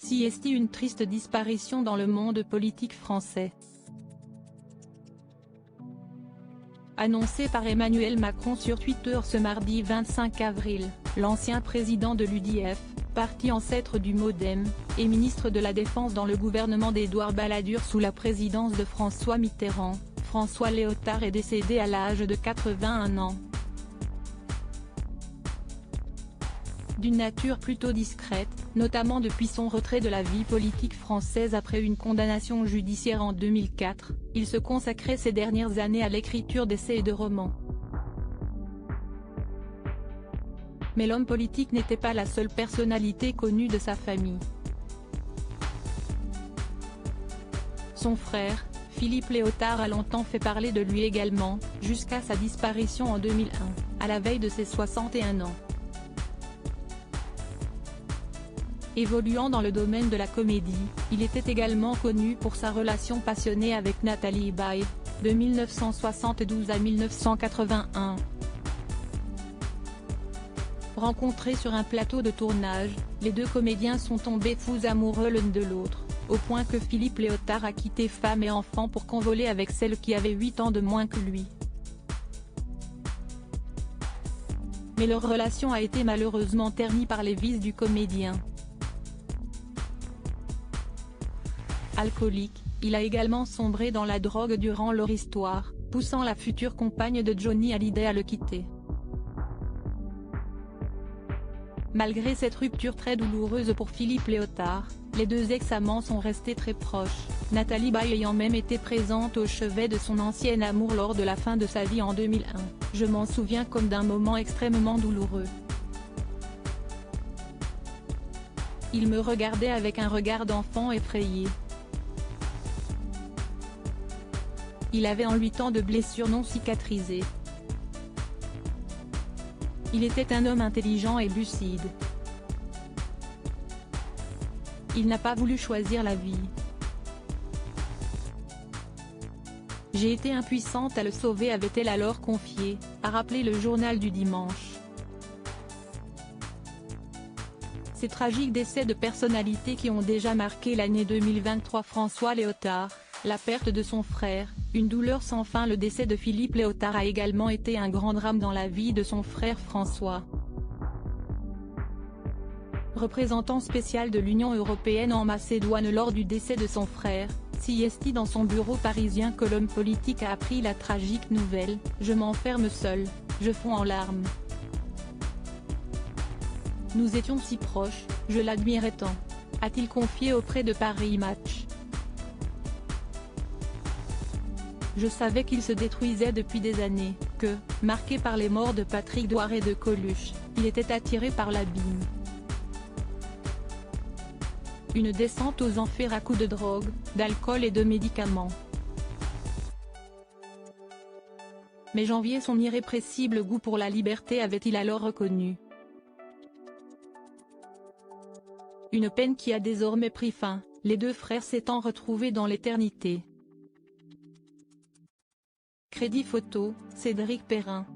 CST, une triste disparition dans le monde politique français. Annoncé par Emmanuel Macron sur Twitter ce mardi 25 avril, l'ancien président de l'UDF, parti ancêtre du MoDem, et ministre de la Défense dans le gouvernement d'Édouard Balladur sous la présidence de François Mitterrand, François Léotard est décédé à l'âge de 81 ans. D'une nature plutôt discrète, notamment depuis son retrait de la vie politique française après une condamnation judiciaire en 2004, il se consacrait ces dernières années à l'écriture d'essais et de romans. Mais l'homme politique n'était pas la seule personnalité connue de sa famille. Son frère, Philippe Léotard, a longtemps fait parler de lui également, jusqu'à sa disparition en 2001, à la veille de ses 61 ans. Évoluant dans le domaine de la comédie, il était également connu pour sa relation passionnée avec Nathalie Baye, de 1972 à 1981. Rencontrés sur un plateau de tournage, les deux comédiens sont tombés fous amoureux l'un de l'autre, au point que Philippe Léotard a quitté femme et enfants pour convoler avec celle qui avait 8 ans de moins que lui. Mais leur relation a été malheureusement ternie par les vices du comédien. Alcoolique, il a également sombré dans la drogue durant leur histoire, poussant la future compagne de Johnny Hallyday à le quitter. Malgré cette rupture très douloureuse pour Philippe Léotard, les deux ex-amants sont restés très proches, Nathalie Baye ayant même été présente au chevet de son ancien amour lors de la fin de sa vie en 2001. Je m'en souviens comme d'un moment extrêmement douloureux. Il me regardait avec un regard d'enfant effrayé. Il avait en lui tant de blessures non cicatrisées. Il était un homme intelligent et lucide. Il n'a pas voulu choisir la vie. J'ai été impuissante à le sauver, avait-elle alors confié, a rappelé le journal du dimanche. Ces tragiques décès de personnalités qui ont déjà marqué l'année 2023. François Léotard, la perte de son frère, une douleur sans fin. Le décès de Philippe Léotard a également été un grand drame dans la vie de son frère François. Représentant spécial de l'Union européenne en Macédoine lors du décès de son frère, CST dans son bureau parisien que l'homme politique a appris la tragique nouvelle. Je m'enferme seul, je fonds en larmes. Nous étions si proches, je l'admirais tant, a-t-il confié auprès de Paris Match. Je savais qu'il se détruisait depuis des années, que, marqué par les morts de Patrick Douar et de Coluche, il était attiré par l'abîme. Une descente aux enfers à coups de drogue, d'alcool et de médicaments. Mais j'enviais son irrépressible goût pour la liberté, avait-il alors reconnu. Une peine qui a désormais pris fin, les deux frères s'étant retrouvés dans l'éternité. Crédit photo, Cédric Perrin.